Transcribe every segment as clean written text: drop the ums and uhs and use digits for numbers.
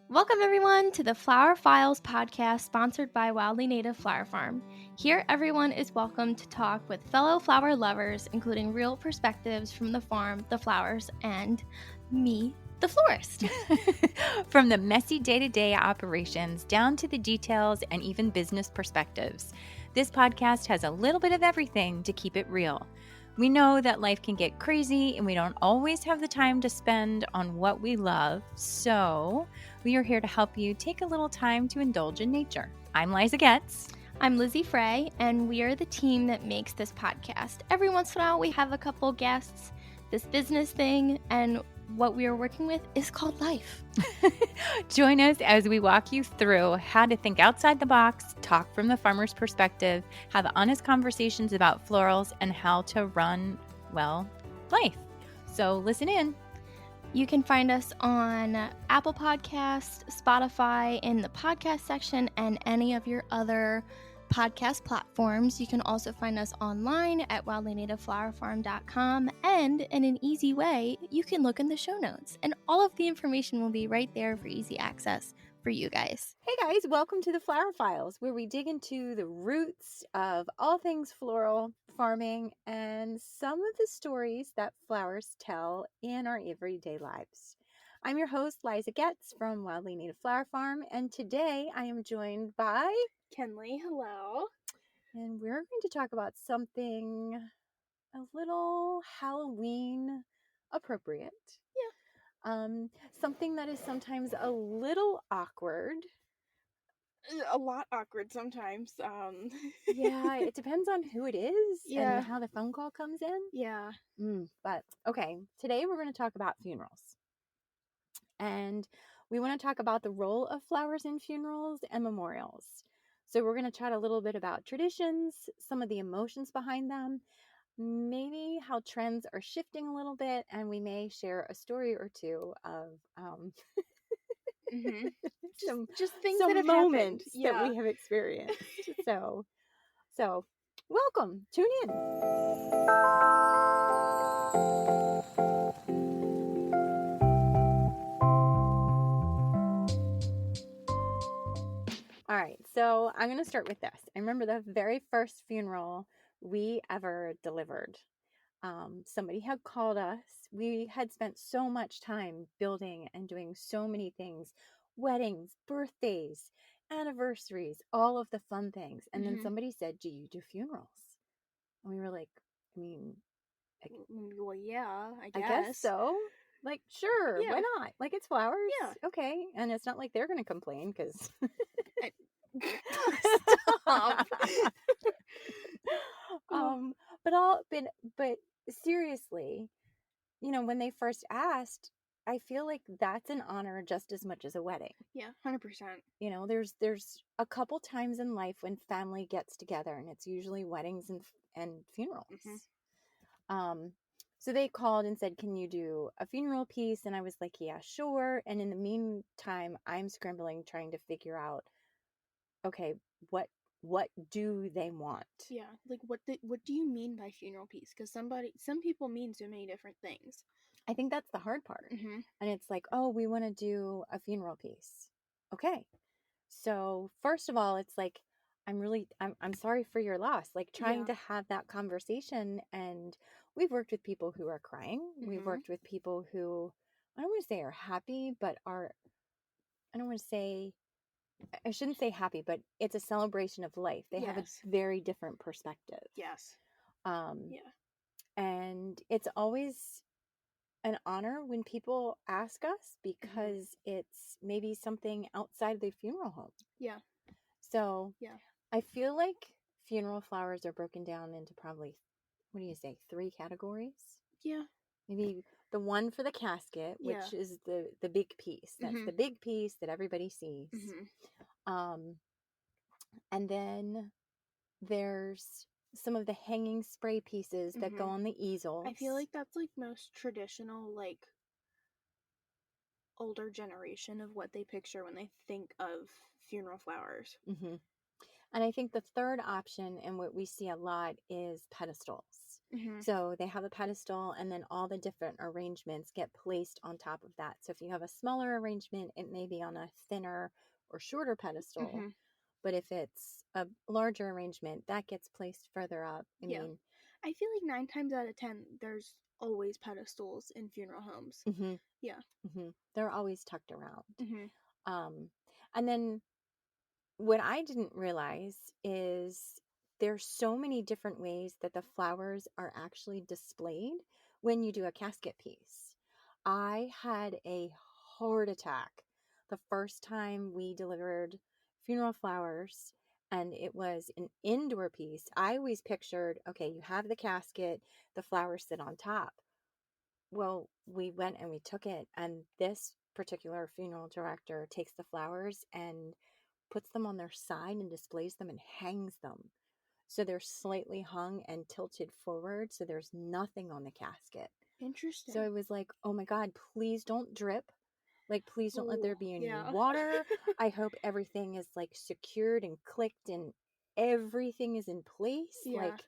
Welcome, everyone, to the Flower Files podcast sponsored by Wildly Native Flower Farm. Here, everyone is welcome to talk with fellow flower lovers, including real perspectives from the farm, the flowers, and me, the florist. From the messy day-to-day operations down to the details and even business perspectives, this podcast has a little bit of everything to keep it real. We know that life can get crazy and we don't always have the time to spend on what we love, so we are here to help you take a little time to indulge in nature. I'm Liza Getz. I'm Lizzie Frey, and we are the team that makes this podcast. Every once in a while, we have a couple guests, this business thing, and what we are working with is called life. Join us as we walk you through how to think outside the box, talk from the farmer's perspective, have honest conversations about florals, and how to run, well, life. So listen in. You can find us on Apple Podcasts, Spotify, in the podcast section, and any of your other podcast platforms. You can also find us online at wildlynativeflowerfarm.com, and in an easy way, you can look in the show notes, and all of the information will be right there for easy access for you guys. Hey guys, welcome to the Flower Files, where we dig into the roots of all things floral farming and some of the stories that flowers tell in our everyday lives. I'm your host, Liza Getz from Wildly Native Flower Farm, and today I am joined by Kenley, hello. And we're going to talk about something a little Halloween appropriate. Yeah. Something that is sometimes a little awkward. A lot awkward sometimes. Yeah, it depends on who it is Yeah. and how the phone call comes in. Yeah. But okay, today we're going to talk about funerals. And we want to talk about the role of flowers in funerals and memorials. So we're going to chat a little bit about traditions, some of the emotions behind them, maybe how trends are shifting a little bit, and we may share a story or two of just things some that have moments happened. Yeah. that we have experienced. so welcome. Tune in. All right, so I'm going to start with this. I remember the very first funeral we ever delivered. Somebody had called us. We had spent so much time building and doing so many things, weddings, birthdays, anniversaries, all of the fun things. And then somebody said, "Do you do funerals?" And we were like, I mean, well, yeah, I guess so. Like, sure, Yeah. why not? Like, it's flowers. Yeah. Okay. And it's not like they're going to complain because. Stop. But seriously, when they first asked, I feel like that's an honor just as much as a wedding. Yeah, 100%. There's a couple times in life when family gets together, and it's usually weddings and funerals. So they called and said, "Can you do a funeral piece?" And I was like, "Yeah, sure." And in the meantime, I'm scrambling trying to figure out, okay, what do they want? Yeah, like what do you mean by funeral piece? Because some people mean so many different things. I think that's the hard part. And it's like, oh, we want to do a funeral piece. Okay. So first of all, it's like, I'm sorry for your loss. Like trying to have that conversation. And we've worked with people who are crying. We've worked with people who, I don't want to say are happy, but I shouldn't say happy, but it's a celebration of life. They have a very different perspective. Yes. And it's always an honor when people ask us because it's maybe something outside the funeral home. Yeah. So I feel like funeral flowers are broken down into probably, what do you say, 3 categories? Yeah. Maybe the one for the casket, which is the big piece. That's the big piece that everybody sees. And then there's some of the hanging spray pieces that go on the easel. I feel like that's like most traditional, like older generation of what they picture when they think of funeral flowers. And I think the third option and what we see a lot is pedestals. Mm-hmm. So they have a pedestal, and then all the different arrangements get placed on top of that. So if you have a smaller arrangement, it may be on a thinner or shorter pedestal. Mm-hmm. But if it's a larger arrangement, that gets placed further up. I Yeah. mean, I feel like 9 times out of 10, there's always pedestals in funeral homes. mhm, Yeah. they're always tucked around. Mm-hmm. Um, and then what I didn't realize is there's so many different ways that the flowers are actually displayed when you do a casket piece. I had a heart attack the first time we delivered funeral flowers, and it was an indoor piece. I always pictured, okay, you have the casket, the flowers sit on top. Well, we went and we took it, and this particular funeral director takes the flowers and puts them on their side and displays them and hangs them. So they're slightly hung and tilted forward, so there's nothing on the casket. Interesting. So I was like, oh my God, please don't drip. Like, please don't let Ooh, there be any yeah. water. I hope everything is like secured and clicked and everything is in place. Yeah. Like,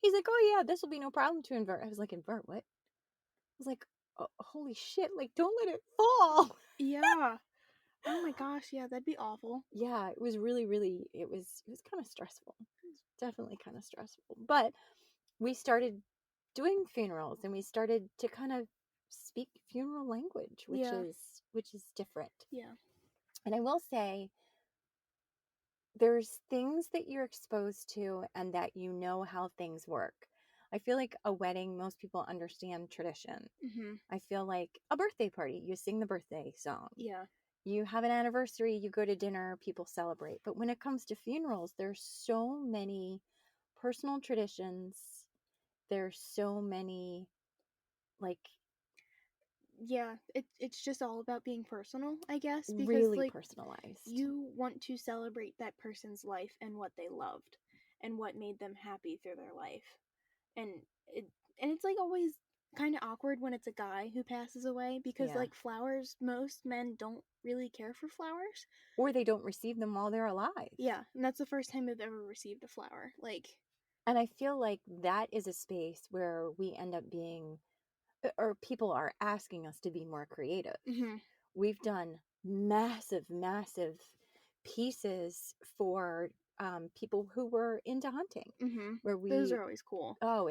he's like, oh yeah, this will be no problem to invert. I was like, invert what? I was like, oh, holy shit, like, don't let it fall. Yeah. Oh my gosh, yeah, that'd be awful. Yeah, it was really, really, it was kind of stressful. It was definitely kind of stressful. But we started doing funerals, and we started to kind of speak funeral language, Yeah. which is different. Yeah. And I will say, there's things that you're exposed to and that you know how things work. I feel like a wedding, most people understand tradition. Mm-hmm. I feel like a birthday party, you sing the birthday song. Yeah. You have an anniversary, you go to dinner, people celebrate. But when it comes to funerals, there's so many personal traditions. There's so many, like, Yeah, it's just all about being personal, I guess, because really like personalized. you want to celebrate that person's life and what they loved and what made them happy through their life. And it and it's like always kind of awkward when it's a guy who passes away because Yeah. like flowers, most men don't really care for flowers. Or they don't receive them while they're alive. Yeah, and that's the first time I've ever received a flower. Like, And I feel like that is a space where we end up being, or people are asking us to be more creative. mm-hmm. We've done massive, massive pieces for people who were into hunting, Mm-hmm. where Those we, are always cool. oh,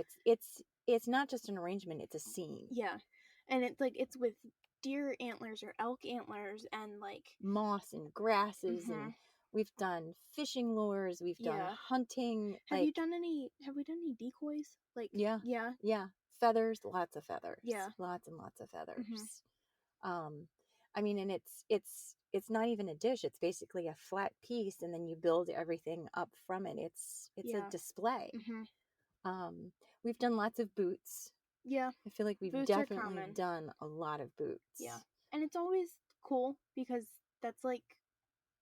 it's not just an arrangement, it's a scene. Yeah, and it's like it's with deer antlers or elk antlers and like Moss and grasses, mm-hmm. and we've done fishing lures, we've done Yeah. hunting. Have Like, you done any? Have we done any decoys? Like, yeah, yeah, yeah, feathers, lots of feathers, yeah. lots and lots of feathers. Mm-hmm. I mean, and it's not even a dish, it's basically a flat piece, and then you build everything up from it. It's Yeah. a display. Mm-hmm. We've done lots of boots. Yeah, I feel like we've boots are definitely common. done a lot of boots. Yeah, and it's always cool because that's like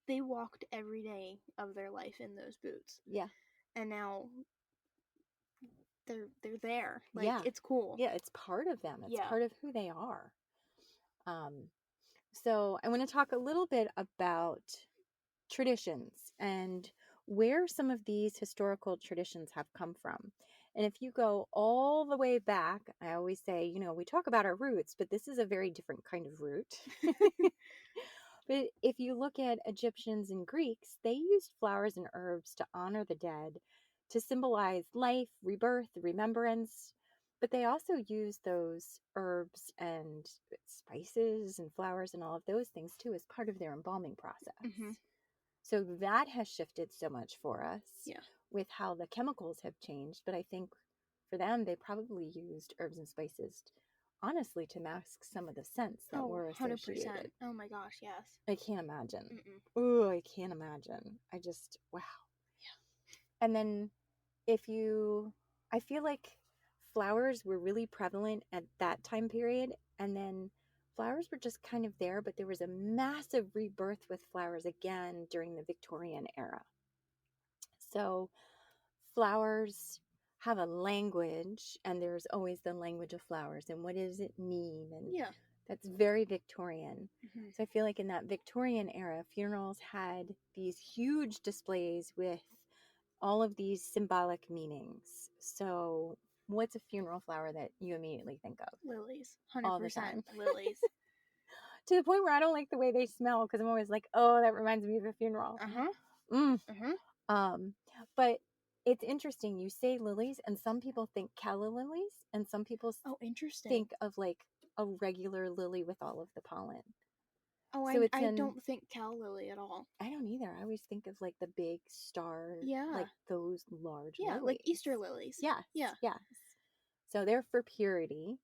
they walked every day of their life in those boots. Yeah. And now they're there. Like, Yeah. it's cool. Yeah, it's part of them. It's Yeah. part of who they are. So I want to talk a little bit about traditions and where some of these historical traditions have come from. And if you go all the way back, I always say, we talk about our roots, but this is a very different kind of root. But if you look at Egyptians and Greeks, they used flowers and herbs to honor the dead, to symbolize life, rebirth, remembrance. But they also used those herbs and spices and flowers and all of those things too as part of their embalming process. Mm-hmm. So that has shifted so much for us Yeah. with how the chemicals have changed. But I think for them, they probably used herbs and spices, honestly, to mask some of the scents that were 100%. associated. Oh my gosh, yes. I can't imagine. Mm-mm. Oh, I can't imagine. I just, wow. Yeah. And then I feel like flowers were really prevalent at that time period. And then flowers were just kind of there, but there was a massive rebirth with flowers again during the Victorian era. So flowers have a language, and there's always the language of flowers and what does it mean, and Yeah. that's very Victorian. Mm-hmm. So I feel like in that Victorian era, funerals had these huge displays with all of these symbolic meanings. So what's a funeral flower that you immediately think of? Lilies. All the 100% time. lilies. To the point where I don't like the way they smell because I'm always like, oh, that reminds me of a funeral. But it's interesting. You say lilies, and some people think calla lilies, and some people interesting. think of like a regular lily with all of the pollen. Oh, so I don't think cal lily at all. I don't either. I always think of like the big star, like those large lilies. Like Easter lilies. Yes. So they're for purity.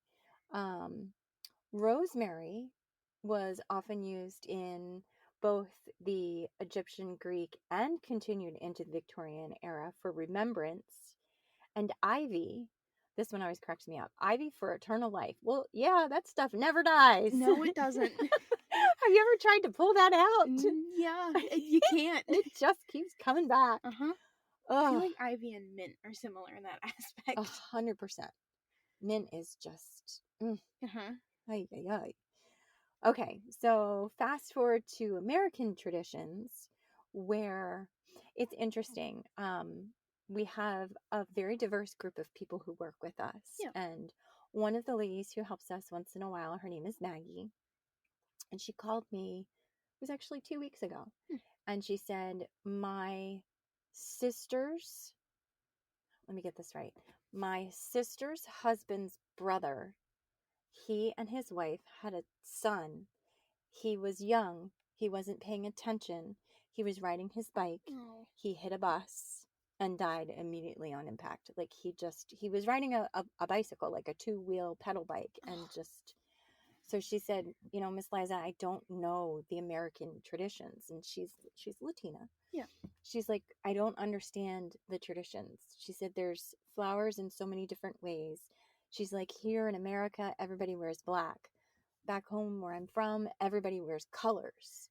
Rosemary was often used in both the Egyptian, Greek, and continued into the Victorian era for remembrance. And ivy, this one always cracks me up. Ivy for eternal life. Well, yeah, that stuff never dies. No, it doesn't. Have you ever tried to pull that out? Yeah, you can't. It just keeps coming back. I feel like ivy and mint are similar in that aspect. 100%. Mint is just... Ay, ay, ay. Okay, so fast forward to American traditions where it's interesting. We have a very diverse group of people who work with us. And one of the ladies who helps us once in a while, her name is Maggie. And she called me, it was actually 2 weeks ago. And she said, my sister's husband's brother, he and his wife had a son. He was young. He wasn't paying attention. He was riding his bike. He hit a bus and died immediately on impact. Like he was riding a bicycle, like a 2-wheel pedal bike. And so she said, Miss Liza, I don't know the American traditions. And she's Latina. She's like, I don't understand the traditions. She said, there's flowers in so many different ways. She's like, here in America, everybody wears black. Back home where I'm from, everybody wears colors.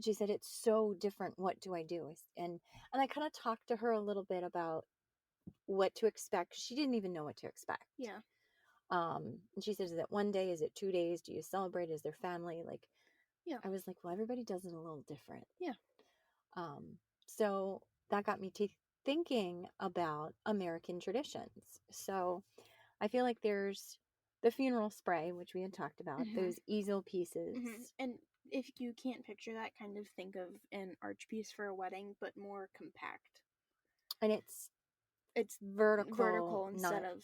She said, it's so different. What do I do? And I kind of talked to her a little bit about what to expect. She didn't even know what to expect. And she says, is it 1 day? Is it 2 days? Do you celebrate? Is there family? Like, I was like, well, everybody does it a little different. So that got me to thinking about American traditions. So I feel like there's the funeral spray, which we had talked about, those easel pieces. And if you can't picture that, kind of think of an arch piece for a wedding, but more compact. And it's vertical instead of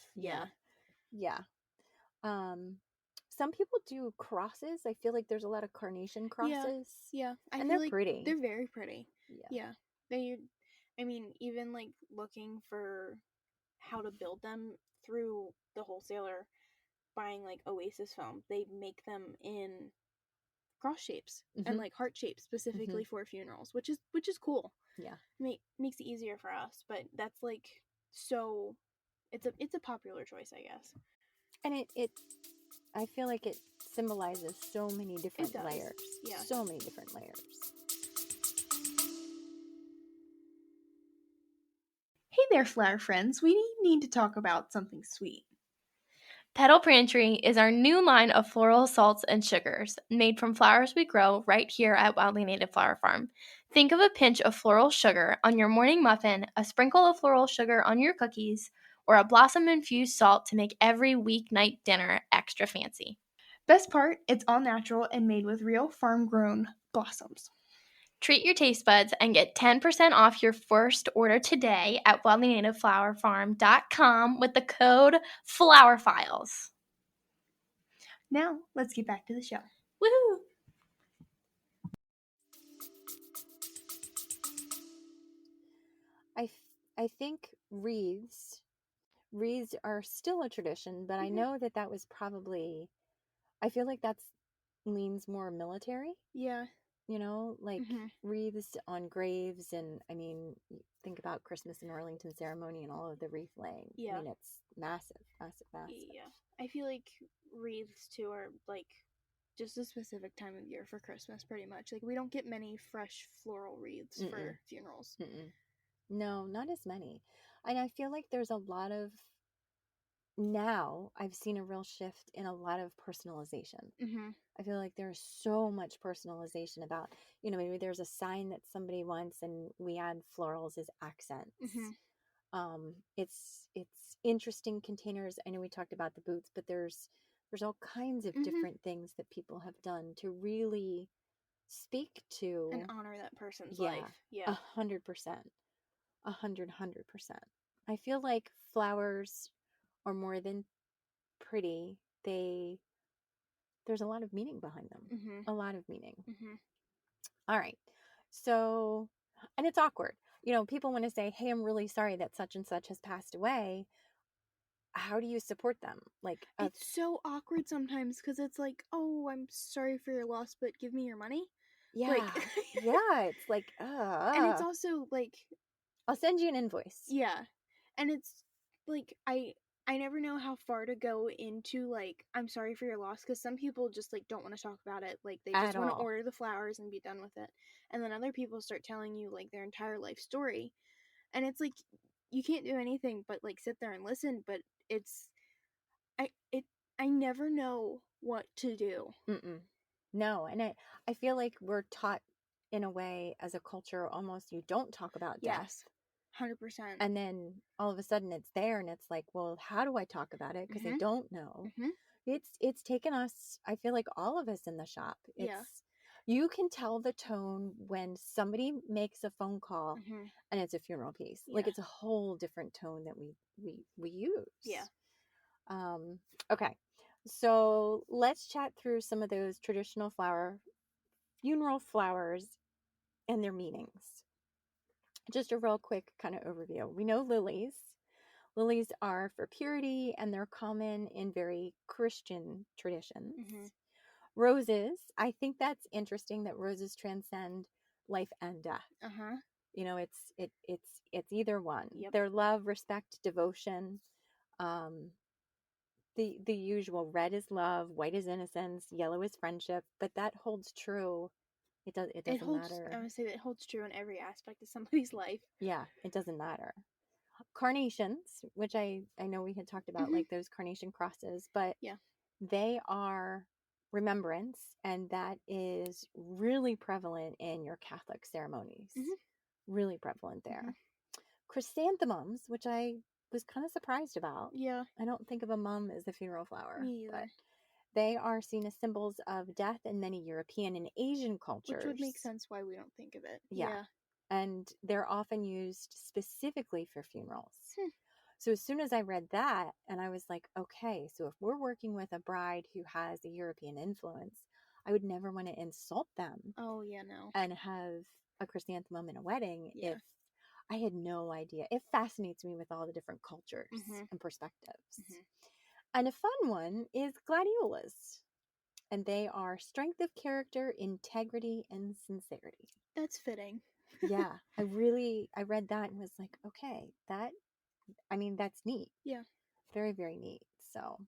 some people do crosses. I feel like there's a lot of carnation crosses. And they're pretty. They're very pretty. Even like looking for how to build them through the wholesaler, buying like Oasis foam, they make them in cross shapes and like heart shapes specifically for funerals, which is cool. Makes it easier for us, but that's like, so it's a popular choice, I guess. And it I feel like it symbolizes so many different layers. So many different layers. Hey there, flower friends. We need to talk about something sweet. Petal Pantry is our new line of floral salts and sugars made from flowers we grow right here at Wildly Native Flower Farm. Think of a pinch of floral sugar on your morning muffin, a sprinkle of floral sugar on your cookies, or a blossom-infused salt to make every weeknight dinner extra fancy. Best part, it's all natural and made with real farm-grown blossoms. Treat your taste buds and get 10% off your first order today at wildlynativeflowerfarm.com with the code FLOWERFILES. Now, let's get back to the show. Woohoo! I think wreaths are still a tradition, but I know that was probably, I feel like that's leans more military. Wreaths on graves, and think about Christmas and Arlington ceremony and all of the wreath laying. It's massive. I feel like wreaths too are like just a specific time of year for Christmas, pretty much. Like, we don't get many fresh floral wreaths for funerals. No, not as many. And I feel like there's a lot of, now I've seen a real shift in a lot of personalization. I feel like there's so much personalization about, maybe there's a sign that somebody wants and we add florals as accents. It's interesting containers. I know we talked about the boots, but there's all kinds of different things that people have done to really speak to and honor that person's yeah, life. Yeah. 100%, 100%. I feel like flowers are more than pretty. There's a lot of meaning behind them. A lot of meaning. All right. So, and it's awkward. You know, people want to say, "Hey, I'm really sorry that such and such has passed away." How do you support them? Like, it's so awkward sometimes because it's like, oh, I'm sorry for your loss, but give me your money. yeah, Like, yeah. It's like, and it's also like, I'll send you an invoice. yeah, and it's like I never know how far to go into like I'm sorry for your loss because some people just like don't want to talk about it, like they just want to order the flowers and be done with it, and then other people start telling you like their entire life story, and it's like you can't do anything but like sit there and listen, but it's I it I never know what to do. No, and I feel like we're taught in a way as a culture almost you don't talk about death. 100%. And then all of a sudden it's there and it's like, well, how do I talk about it? Because I don't know. It's taken us, I feel like all of us in the shop. You can tell the tone when somebody makes a phone call and it's a funeral piece. Like it's a whole different tone that we use. Yeah. Okay. So let's chat through some of those traditional funeral flowers and their meanings. Just a real quick kind of overview. We know lilies. Lilies are for purity and they're common in very Christian traditions. Roses, I think that's interesting that roses transcend life and death. You know, it's either one. Their love, respect, devotion. The usual red is love, white is innocence, yellow is friendship, but that holds true. It doesn't matter. I would say that it holds true in every aspect of somebody's life. Yeah, it doesn't matter. Carnations, which I know we had talked about, like those carnation crosses, but they are remembrance, and that is really prevalent in your Catholic ceremonies. Really prevalent there. Chrysanthemums, which I was kind of surprised about. Yeah. I don't think of a mum as a funeral flower. Me either. But they are seen as symbols of death in many European and Asian cultures. Which would make sense why we don't think of it. Yeah. And they're often used specifically for funerals. So as soon as I read that, and I was like, okay, so if we're working with a bride who has a European influence, I would never want to insult them. Oh, yeah, no. And have a chrysanthemum in a wedding if I had no idea. It fascinates me with all the different cultures and perspectives. And a fun one is gladiolus. And they are strength of character, integrity, and sincerity. That's fitting. Yeah. I read that and was like, okay, that's neat. Yeah. Very, very neat. So,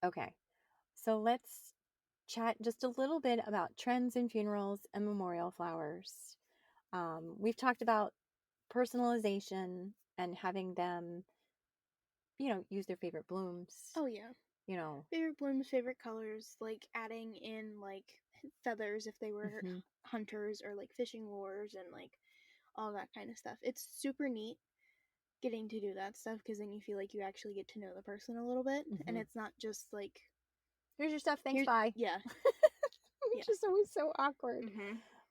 okay. So let's chat just a little bit about trends in funerals and memorial flowers. We've talked about personalization and having them, use their favorite blooms. Oh, yeah. Favorite blooms, favorite colors, like adding in like feathers if they were hunters, or like fishing lures and like all that kind of stuff. It's super neat getting to do that stuff because then you feel like you actually get to know the person a little bit, and it's not just like, here's your stuff, thanks, bye. Yeah. Which is always so awkward.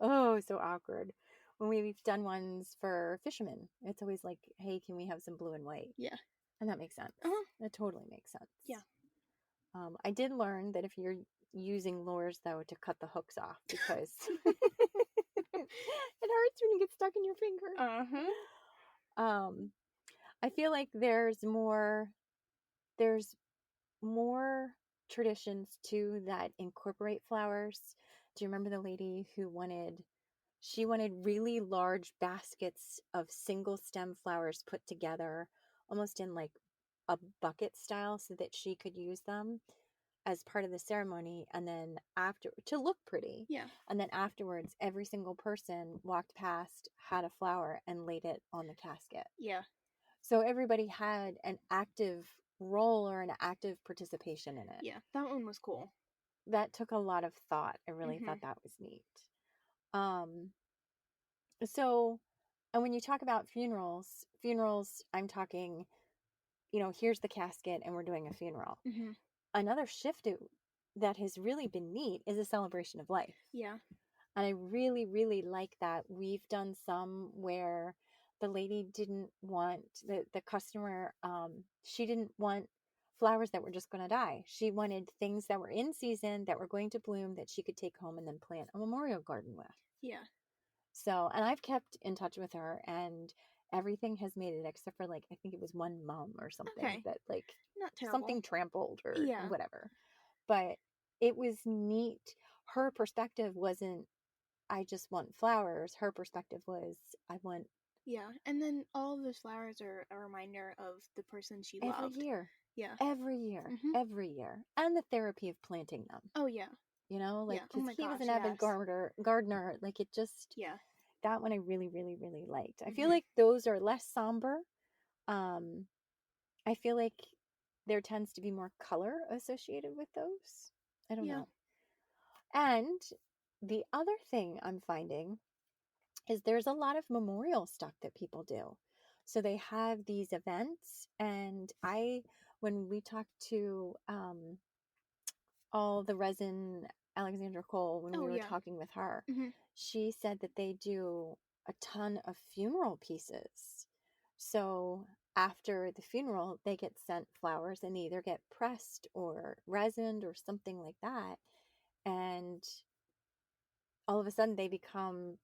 Oh, so awkward. When we've done ones for fishermen, it's always like, hey, can we have some blue and white? Yeah. And that makes sense. That totally makes sense. Yeah. I did learn that if you're using lures, though, to cut the hooks off, because it hurts when you get stuck in your finger. I feel like there's more traditions too that incorporate flowers. Do you remember the lady who wanted really large baskets of single stem flowers put together almost in like a bucket style so that she could use them as part of the ceremony, and then to look pretty. Yeah. And then afterwards every single person walked past, had a flower, and laid it on the casket. Yeah. So everybody had an active role or an active participation in it. Yeah, that one was cool. That took a lot of thought. I really thought that was neat. So And when you talk about funerals, I'm talking, here's the casket and we're doing a funeral. Mm-hmm. Another shift that has really been neat is a celebration of life. Yeah. And I really, really like that. We've done some where the lady didn't want, the customer, she didn't want flowers that were just going to die. She wanted things that were in season, that were going to bloom, that she could take home and then plant a memorial garden with. Yeah. So, and I've kept in touch with her, and everything has made it except for, like, I think it was one mum or something Okay. that, like, Not terrible. something trampled or Yeah. whatever. But it was neat. Her perspective wasn't, I just want flowers. Her perspective was, I want Yeah. And then all of those flowers are a reminder of the person she every loved. year. Yeah. Every year. Mhm. Every year. And the therapy of planting them. Oh yeah. Like, Yeah. Oh because my he was gosh, an avid yes. gardener. Like, it just, Yeah. that one I really, really, really liked. I feel Mhm. like those are less somber. I feel like there tends to be more color associated with those. I don't Yeah. know. And the other thing I'm finding is there's a lot of memorial stuff that people do. So they have these events, and when we talked to all the resin Alexandra Cole, when Oh we were yeah. talking with her, Mhm. she said that they do a ton of funeral pieces. So after the funeral, they get sent flowers and they either get pressed or resined or something like that. And all of a sudden they become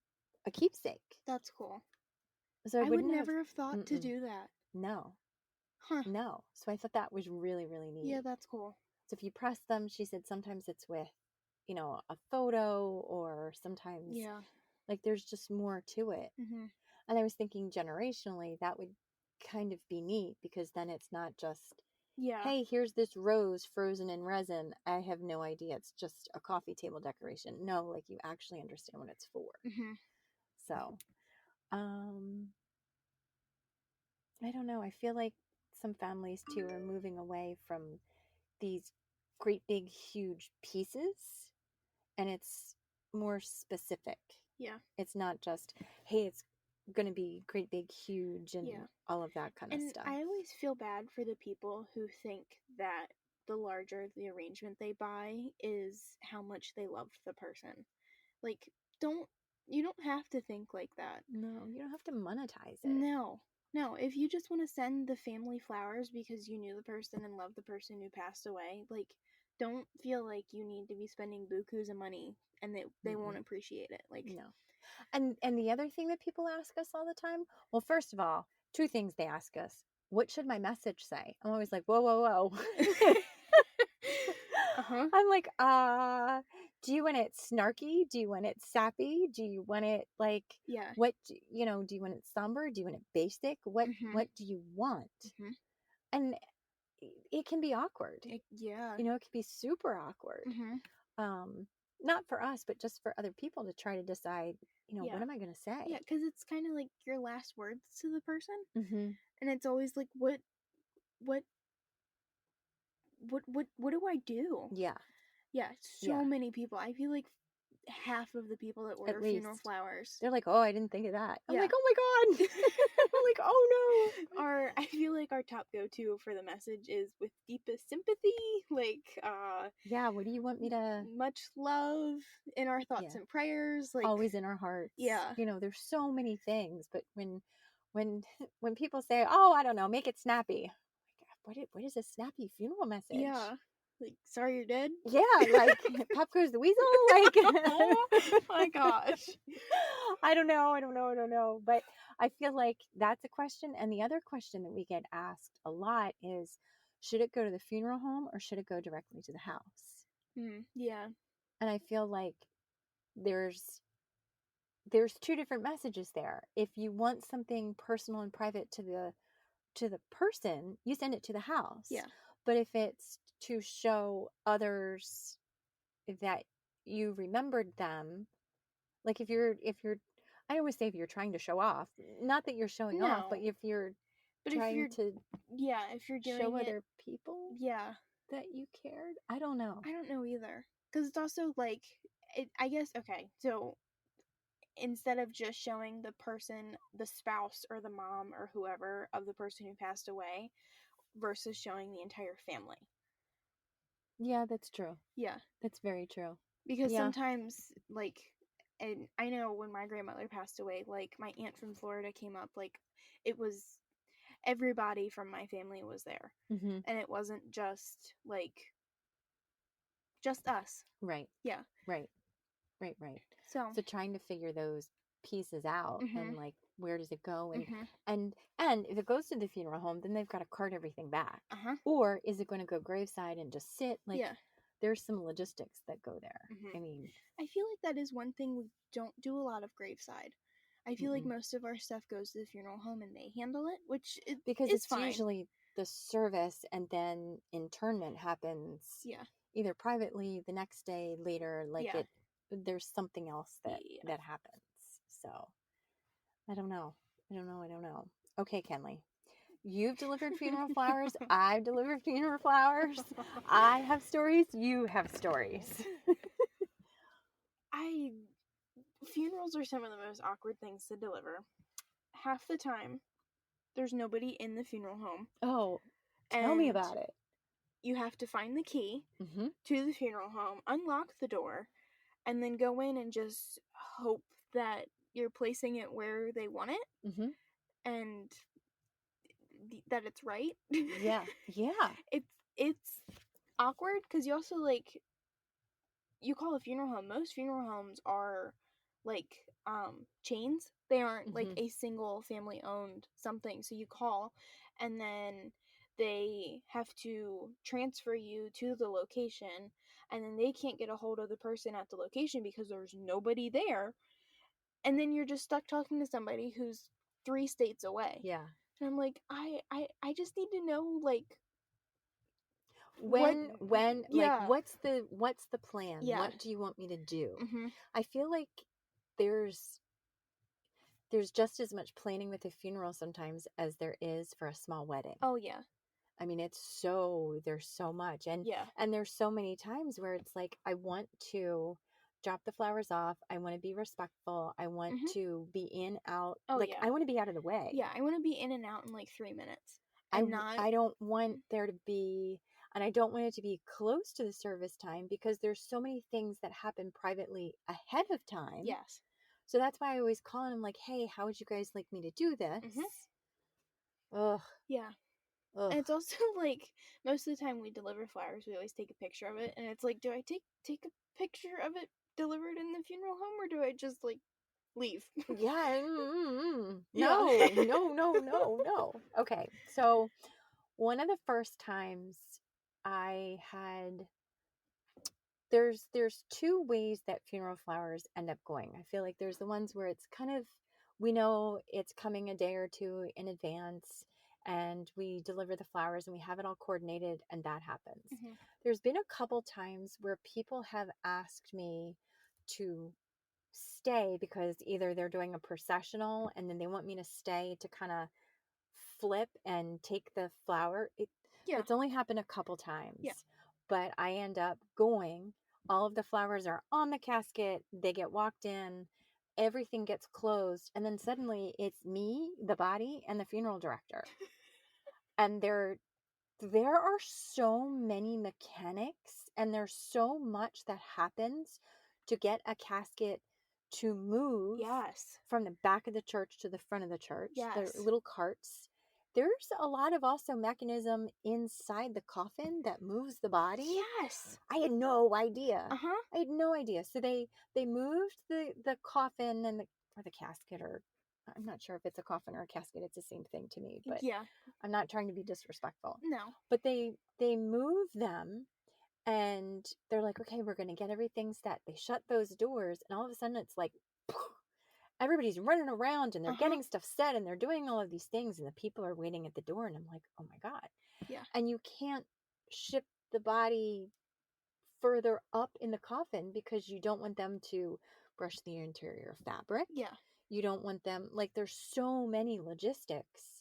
a keepsake. That's cool. So I I would wouldn't have, never have thought to mm-mm, do that. no, Huh. no. So I thought that was really, really neat. Yeah, that's cool. So if you press them, she said sometimes it's with, a photo, or sometimes Yeah. like there's just more to it. Mhm. And I was thinking generationally that would kind of be neat, because then it's not just, Yeah. hey, here's this rose frozen in resin. I have no idea. It's just a coffee table decoration. No, like, you actually understand what it's for. Mhm. So, I don't know. I feel like some families too are moving away from these great big huge pieces, and it's more specific. Yeah. It's not just, hey, it's going to be great big huge and Yeah. all of that kind of And stuff. I always feel bad for the people who think that the larger the arrangement they buy is how much they loved the person. Like, you don't have to think like that. No, you don't have to monetize it. No. No, if you just want to send the family flowers because you knew the person and loved the person who passed away, like, don't feel like you need to be spending bukus of money and they won't appreciate it. Like, no. And the other thing that people ask us all the time, well, first of all, two things they ask us. What should my message say? I'm always like, whoa, whoa, whoa. uh-huh. I'm like, do you want it snarky? Do you want it sappy? Do you want it like, Yeah. what, do you want it somber? Do you want it basic? What do you want? Mhm. And it can be awkward. Yeah. It can be super awkward. Mhm. Not for us, but just for other people to try to decide, Yeah. what am I going to say? Yeah, because it's kind of like your last words to the person, Mm-hmm. and it's always like, what do I do? Yeah. Yeah, so many people. I feel like half of the people that order funeral flowers, they're like, oh, I didn't think of that. I'm Yeah. like, oh my God. I'm like, oh no. I feel like our top go-to for the message is with deepest sympathy, like, yeah, what do you want me to? much love in our thoughts and prayers, like, always in our hearts. Yeah. There's so many things, but when people say, oh, I don't know, make it snappy. What is a snappy funeral message? Yeah. Like, sorry you're dead? Yeah, like, Pop Goes the Weasel? Like, oh my gosh. I don't know. But I feel like that's a question. And the other question that we get asked a lot is, should it go to the funeral home or should it go directly to the house? Yeah. And I feel like there's two different messages there. If you want something personal and private to the person, you send it to the house. Yeah. But if it's to show others that you remembered them, like if you're I always say, if you're trying to show off, not that you're showing off, but if you're trying to if you're doing show it, other people that you cared. I don't know either, because it's also like, I guess, okay, so instead of just showing the person, the spouse or the mom or whoever of the person who passed away, versus showing the entire family. Yeah, that's true. Yeah. That's very true. Because Yeah. sometimes, like, and I know when my grandmother passed away, like, my aunt from Florida came up, like, it was, everybody from my family was there. Mm-hmm. And it wasn't just, like, just us. Right. Yeah. Right. Right. Right. So So trying to figure those pieces out Mhm. and like where does it go Mhm. and if it goes to the funeral home, then they've got to cart everything back. Uh-huh. Or is it going to go graveside and just sit? Like Yeah. there's some logistics that go there. Mhm. I mean, I feel like that is one thing we don't do a lot of graveside. I feel like most of our stuff goes to the funeral home and they handle it, which because is it's fine. usually the service and then internment happens Yeah. either privately the next day later, like Yeah. there's something else that Yeah. that happens. So I don't know. Okay, Kenley. You've delivered funeral flowers. I've delivered funeral flowers. I have stories. You have stories. Funerals are some of the most awkward things to deliver. Half the time, there's nobody in the funeral home. Oh, tell me about it. You have to find the key Mm-hmm. to the funeral home, unlock the door, and then go in and just hope that you're placing it where they want it. Mm-hmm. And that it's right. Yeah. Yeah. It's awkward because you also, like, you call a funeral home. Most funeral homes are like chains. They aren't like Mm-hmm. a single family owned something. So you call and then they have to transfer you to the location, and then they can't get a hold of the person at the location because there's nobody there. And then you're just stuck talking to somebody who's 3 states away. Yeah. And I'm like, I just need to know, like, when like yeah. what's the plan? Yeah. What do you want me to do? Mm-hmm. I feel like there's just as much planning with a funeral sometimes as there is for a small wedding. Oh yeah. I mean, there's so much. Yeah. And there's so many times where it's like, I want to drop the flowers off. I want to be respectful. I want Mhm. to be in, out. Oh, like, yeah. I want to be out of the way. Yeah, I want to be in and out in like 3 minutes. And I don't want there to be, and I don't want it to be close to the service time because there's so many things that happen privately ahead of time. Yes. So that's why I always call and I'm like, hey, how would you guys like me to do this? Ugh. Yeah. Ugh. And it's also like most of the time we deliver flowers, we always take a picture of it, and it's like, do I take a picture of it delivered in the funeral home, or do I just like leave? Yeah. Yeah. No. Okay. So one of the first times I had, there's two ways that funeral flowers end up going. I feel like there's the ones where it's kind of, we know it's coming a day or two in advance and we deliver the flowers and we have it all coordinated and that happens. Mhm. There's been a couple times where people have asked me to stay because either they're doing a processional and then they want me to stay to kind of flip and take the flower. Yeah. It's only happened a couple times. Yeah. But I end up going. All of the flowers are on the casket. They get walked in. Everything gets closed. And then suddenly it's me, the body, and the funeral director. And there are so many mechanics and there's so much that happens to get a casket to move Yes. from the back of the church to the front of the church. Yes. They're little carts. There's a lot of also mechanism inside the coffin that moves the body. Yes. I had no idea. Uh-huh. I had no idea. So they moved the coffin and or the casket, or I'm not sure if it's a coffin or a casket. It's the same thing to me, but Yeah. I'm not trying to be disrespectful. No. But they move them and they're like, okay, we're going to get everything set. They shut those doors and all of a sudden it's like, everybody's running around and they're getting stuff set and they're doing all of these things and the people are waiting at the door and I'm like, oh my God. Yeah. And you can't ship the body further up in the coffin because you don't want them to brush the interior fabric. Yeah. You don't want them, like, there's so many logistics.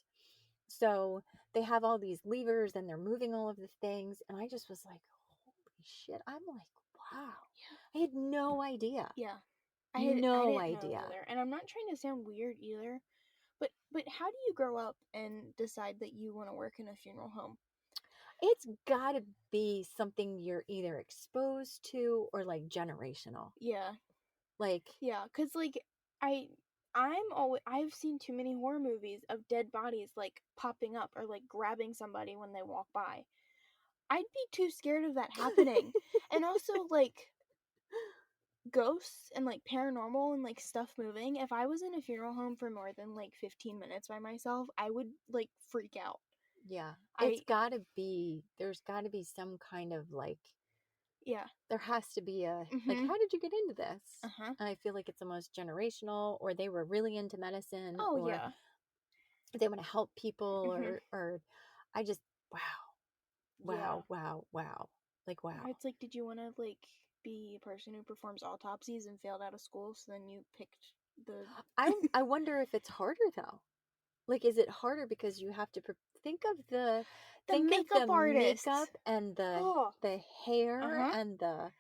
So they have all these levers and they're moving all of the things. And I just was like, holy shit. I'm like, wow. Yeah. I had no idea. Yeah. I No didn't know idea. either. And I'm not trying to sound weird either. But how do you grow up and decide that you want to work in a funeral home? It's got to be something you're either exposed to or like generational. Yeah. Like, Yeah, cuz like I've seen too many horror movies of dead bodies like popping up or like grabbing somebody when they walk by. I'd be too scared of that happening. And also like ghosts and like paranormal and like stuff moving. If I was in a funeral home for more than like 15 minutes by myself, I would like freak out. yeah, I there's got to be some kind of like, yeah. there has to be a, like, Mhm. how did you get into this? Uh-huh. And I feel like it's almost generational, or they were really into medicine, Oh or yeah. they want to help people, Mhm. or I just, wow, Yeah. wow, wow, wow. Like, wow. Or it's like, did you want to like be a person who performs autopsies and failed out of school, so then you picked the I wonder if it's harder though. Like, is it harder because you have to think of the makeup artists? makeup and Oh. the hair Uh-huh. and the,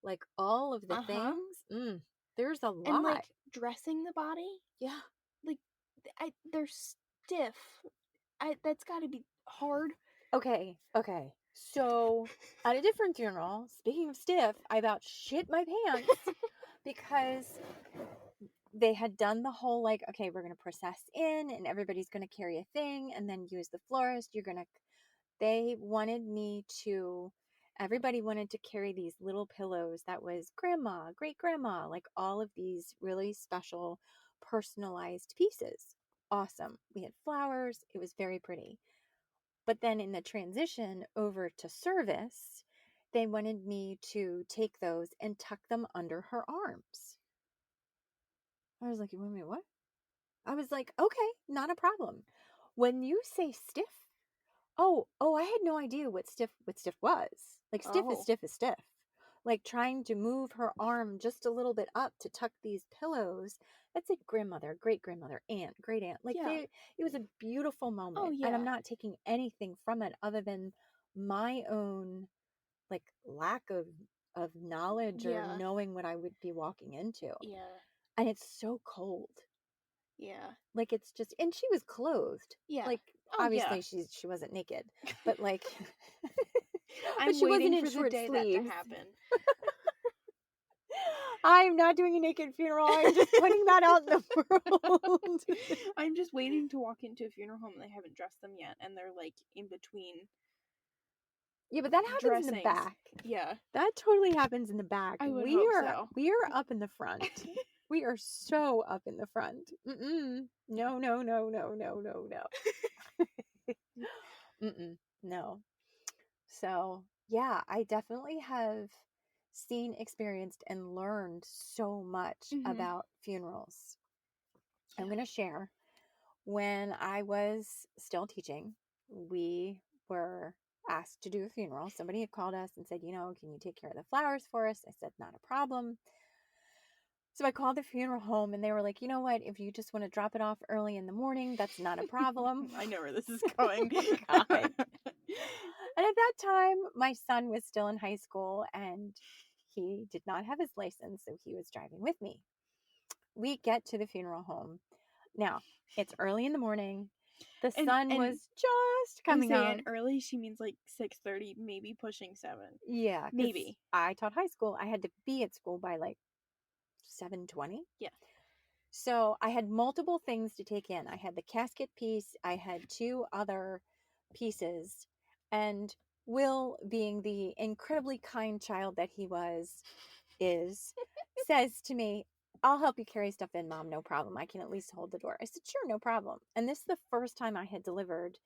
like, all of the Uh-huh. things. There's a And lot. like dressing the body, Yeah. like they're stiff. That's got to be hard. Okay. So at a different funeral, speaking of stiff, I about shit my pants because they had done the whole, like, okay, we're going to process in and everybody's going to carry a thing and then use the florist. They wanted me to, everybody wanted to carry these little pillows that was grandma, great grandma, like all of these really special personalized pieces. Awesome. We had flowers. It was very pretty. But then in the transition over to service, they wanted me to take those and tuck them under her arms. I was like, you want me what? I was like, okay, not a problem. When you say stiff, oh, I had no idea what stiff was. Like, stiff is Oh. stiff is stiff. Like, trying to move her arm just a little bit up to tuck these pillows. That's like grandmother, great grandmother, aunt, great aunt. Like, Yeah. it was a beautiful moment. Oh And I'm yeah. not taking anything from it other than my own, like, lack of knowledge or Yeah. knowing what I would be walking into. Yeah. And it's so cold. Yeah. Like, it's just, and she was clothed. Yeah. Like, Oh yeah. obviously she wasn't naked, but like, but I'm she wasn't waiting in for the short day that to sleeves. happen. I'm not doing a naked funeral. I'm just putting that out in the world. I'm just waiting to walk into a funeral home and they haven't dressed them yet, and they're like in between Yeah, but that happens in the dressings. back. Yeah. That totally happens in the back. I would hope so. We are up in the front. We are so up in the front. No, no, no, no, no, no, no. No. So, yeah, I definitely have seen, experienced, and learned so much Mhm. about funerals. I'm Yeah. going to share, when I was still teaching, we were asked to do a funeral. Somebody had called us and said, can you take care of the flowers for us? I said, not a problem. So I called the funeral home and they were like, you know what? If you just want to drop it off early in the morning, that's not a problem. I know where this is going. Oh my God. And at that time, my son was still in high school and he did not have his license, so he was driving with me. We get to the funeral home. Now, it's early in the morning. The sun was just coming up. And early, she means like 6:30, maybe pushing 7. Yeah, maybe. I taught high school. I had to be at school by like 7:20. Yeah. So I had multiple things to take in. I had the casket piece. I had 2 other pieces. And Will, being the incredibly kind child that he says to me, I'll help you carry stuff in, Mom. No problem. I can at least hold the door. I said, sure, no problem. And this is the first time I had delivered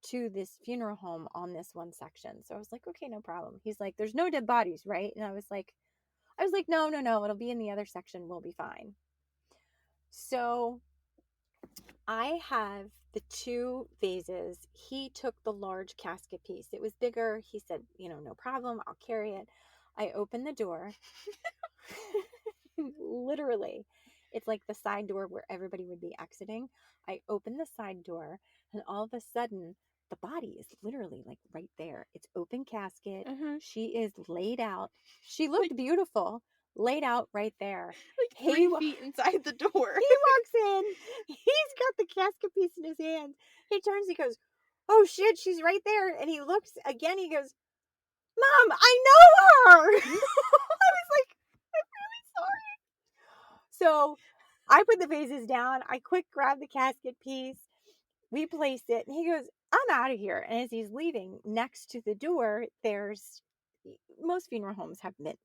to this funeral home on this one section. So I was like, okay, no problem. He's like, there's no dead bodies, right? And I was like, no. It'll be in the other section. We'll be fine. So I have the 2 vases. He took the large casket piece. It was bigger. He said, no problem. I'll carry it. I opened the door. Literally, it's like the side door where everybody would be exiting. I opened the side door and all of a sudden the body is literally like right there. It's open casket. Uh-huh. She is laid out. She looked beautiful. laid out right there. Like 3 feet inside the door. He walks in. He's got the casket piece in his hand. He turns. He goes, "Oh shit, she's right there." And he looks again. He goes, "Mom, I know her." I was like, "I'm really sorry." So I put the vases down. I quick grabbed the casket piece. We placed it. And he goes, "I'm out of here." And as he's leaving, next to the door, there's most funeral homes have mints.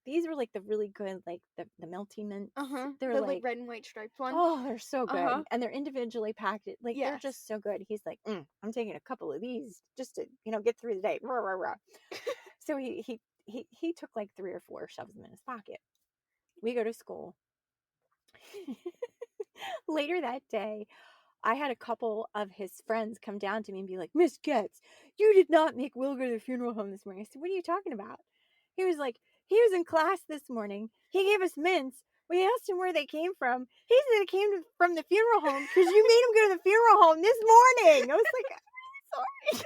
These were like the really good, like the melty mints. They're The like red and white striped one. oh, they're so good. And they're individually packed. Like they're Yes. just so good. He's like, I'm taking a couple of these just to, get through the day. Rah, rah, rah. So he took like 3 or 4, shoves them in his pocket. We go to school. Later that day, I had a couple of his friends come down to me and be like, "Miss Getz, you did not make Will go to the funeral home this morning." I said, "What are you talking about?" He was like, "He was in class this morning. He gave us mints. We asked him where they came from. He said it came from the funeral home because you made him go to the funeral home this morning." I was like, "I'm sorry."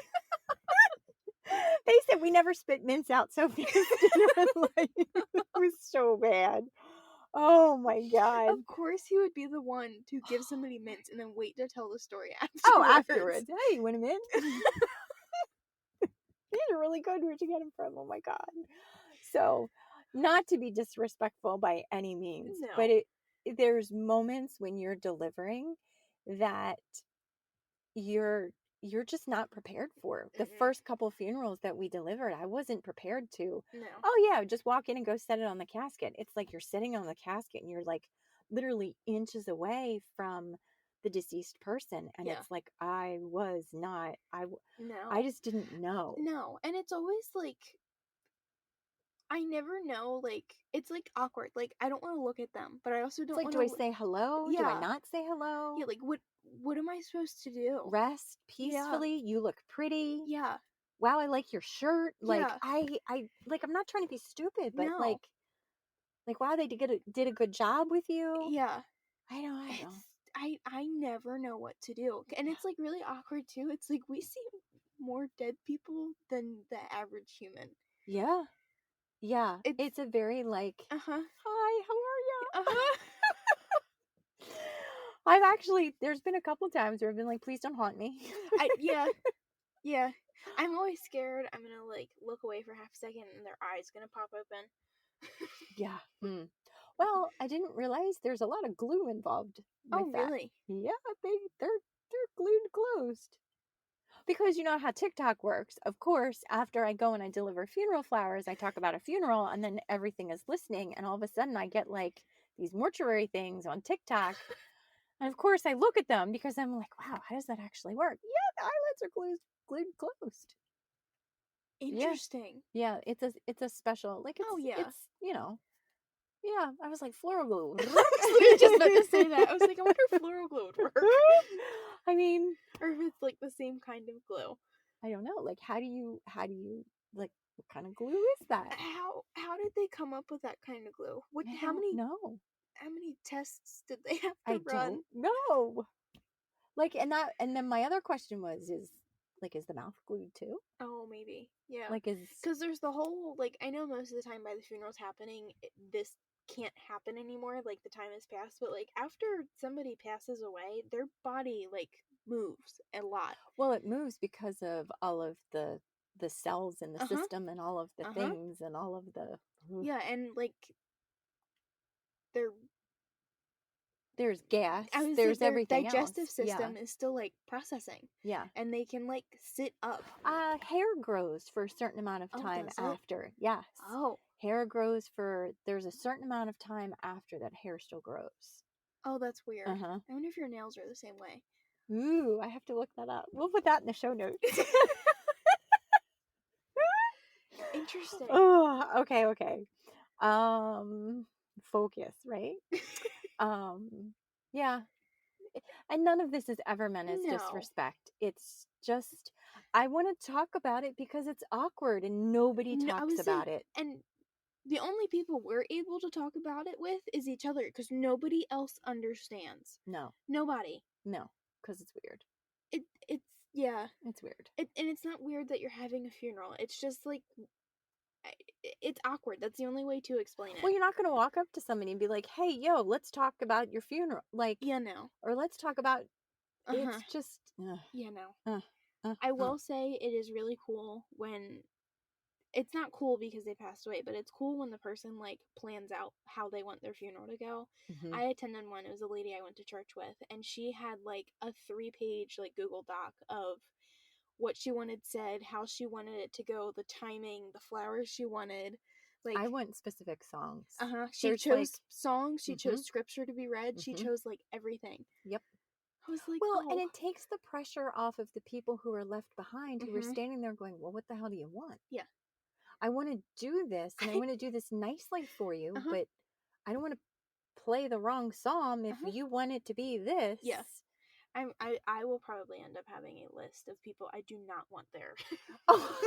They said we never spit mints out, so because it was so bad. Oh my God. Of course he would be the one to give somebody mints and then wait to tell the story afterwards. Oh, afterwards. Hey, you want a mint? These are really good. Where'd you get them from? Oh my God. So, not to be disrespectful by any means, No. but there's moments when you're delivering that you're just not prepared for. The first couple funerals that we delivered, I wasn't prepared to. No. Oh yeah, just walk in and go set it on the casket. It's like you're sitting on the casket and you're like literally inches away from the deceased person, and it's like I just didn't know. No, and it's always like I never know, like it's like awkward. Like I don't want to look at them, but I also don't It's like, want do I say hello? Do I not say hello? Yeah, like what am I supposed to do? Rest peacefully. You look pretty. Yeah. Wow, I like your shirt. Like Yeah. I like, I'm not trying to be stupid, but No. like wow, they did a good job with you. Yeah. I know. I never know what to do. And it's like really awkward too. It's like we see more dead people than the average human. Yeah. Yeah. It's a very like, hi, how are you? There's been a couple times where I've been like, please don't haunt me. Yeah. I'm always scared. I'm gonna like look away for half a second and their eyes gonna pop open. Yeah. Well, I didn't realize there's a lot of glue involved with that. Really? Yeah, they're glued closed. Because you know how TikTok works. Of course, after I go and I deliver funeral flowers, I talk about a funeral and then everything is listening, and all of a sudden I get like these mortuary things on TikTok. And of course I look at them because I'm like, wow, how does that actually work? Yeah, the eyelids are glued closed. Interesting. Yeah, it's a special, like it's yeah, I was like, floral glue. I was just about to say that. I was like, I wonder if floral glue would work. I mean, or if it's like the same kind of glue. I don't know. Like, how do you like, what kind of glue is that? How did they come up with that kind of glue? How many tests did they have to run? No. Like, and then my other question was, is the mouth glued too? Oh, maybe. Yeah. Like, because there's the whole, like, I know most of the time by the funeral's happening, this can't happen anymore, like the time has passed, but like after somebody passes away, their body like moves a lot. Well, it moves because of all of the cells in the system and all of the things and all of the yeah, and like there's gas, there's everything digestive else. system is still like processing. Yeah. And they can like sit up. Hair grows for a certain amount of time after. Yes. Oh. Hair grows there's a certain amount of time after that hair still grows. Oh, that's weird. I wonder if your nails are the same way. Ooh, I have to look that up. We'll put that in the show notes. Interesting. Oh, okay. Focus, right? Yeah. And none of this is ever meant as disrespect. It's just, I want to talk about it because it's awkward and nobody talks about it. And the only people we're able to talk about it with is each other because nobody else understands. No. Nobody. No, because it's weird. It's weird. And it's not weird that you're having a funeral. It's just like it's awkward. That's the only way to explain it. Well, you're not going to walk up to somebody and be like, hey, yo, let's talk about your funeral. Like, Yeah, no. or let's talk about, Uh-huh. it's just, Yeah, no. I will say it is really cool when, it's not cool because they passed away, but it's cool when the person, like, plans out how they want their funeral to go. Mhm. I attended one. It was a lady I went to church with, and she had, like, a 3-page, like, Google Doc of what she wanted said, how she wanted it to go, the timing, the flowers she wanted. Like, I want specific songs. She There's, chose like, songs. She Mhm. chose scripture to be read. She Mhm. chose, like, everything. Yep. I was like, Well, oh. and it takes the pressure off of the people who are left behind who are Mhm. standing there going, well, what the hell do you want? Yeah. I want to do this and I want to do this nicely for you, Uh-huh. but I don't want to play the wrong psalm if Uh-huh. you want it to be this. Yes. I will probably end up having a list of people I do not want there. Oh.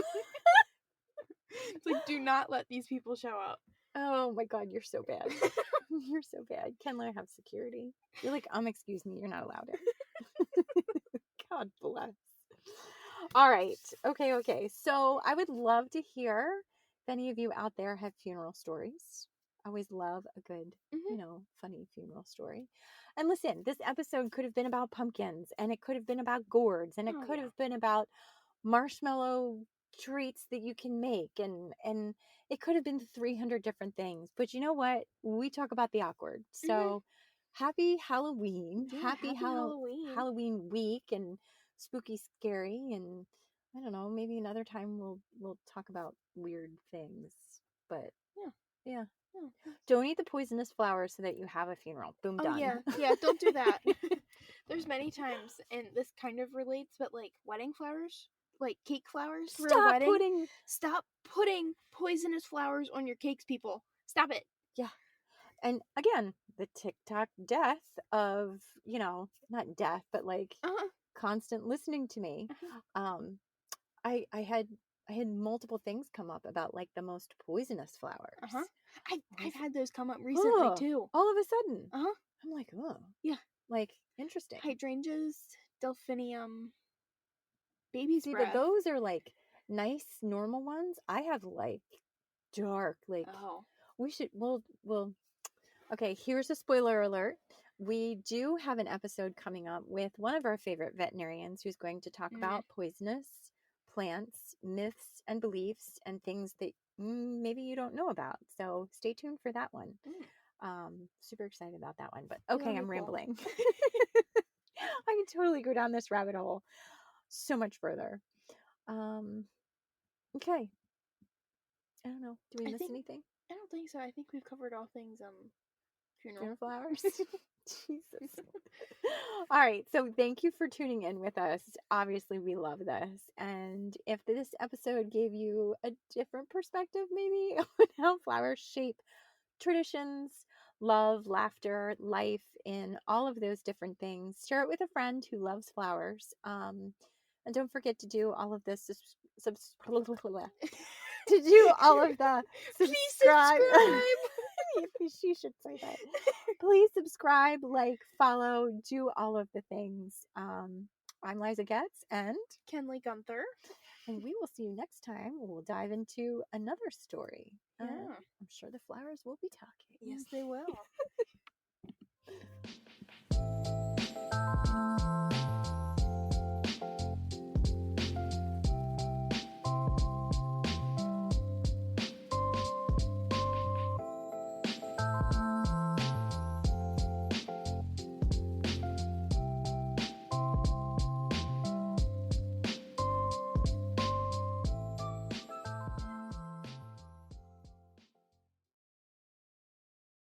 It's like, do not let these people show up. Oh my God, you're so bad. You're so bad. Can I have security? You're like, excuse me, you're not allowed in. God bless. All right. Okay. So I would love to hear if any of you out there have funeral stories. I always love a good, funny funeral story. And listen, this episode could have been about pumpkins, and it could have been about gourds, and it could have been about marshmallow treats that you can make, and it could have been 300 different things. But you know what? We talk about the awkward. So happy Halloween. Yeah, happy Halloween. Halloween week, and spooky scary, and I don't know, maybe another time we'll talk about weird things. But yeah. Don't eat the poisonous flowers so that you have a funeral. Boom, done. Yeah, don't do that. There's many times, and this kind of relates, but like wedding flowers, like cake flowers for a wedding. Stop putting poisonous flowers on your cakes, people. Stop it. Yeah. And again, the TikTok death of, not death, but like constant listening to me. I had multiple things come up about like the most poisonous flowers. I've had those come up recently too. All of a sudden. I'm like, yeah, like interesting. Hydrangeas, delphinium, baby's See, breath. but those are like nice normal ones. I have like dark, like we should we'll okay, here's a spoiler alert. We do have an episode coming up with one of our favorite veterinarians who's going to talk about poisonous plants, myths and beliefs, and things that maybe you don't know about. So stay tuned for that one. Super excited about that one. But okay, I'm rambling. I can totally go down this rabbit hole so much further. Okay. I don't know. Do we miss anything? I don't think so. I think we've covered all things funeral flowers. Jesus. All right. So thank you for tuning in with us. Obviously, we love this. And if this episode gave you a different perspective, maybe on how flowers shape traditions, love, laughter, life, in all of those different things, share it with a friend who loves flowers. And don't forget to do all of this. To do all of the subscribe. She should say that. Please subscribe, like, follow, do all of the things. I'm Liza Getz and Kenley Gunther. And we will see you next time. We'll dive into another story. Yeah. I'm sure the flowers will be talking. Yes, they will.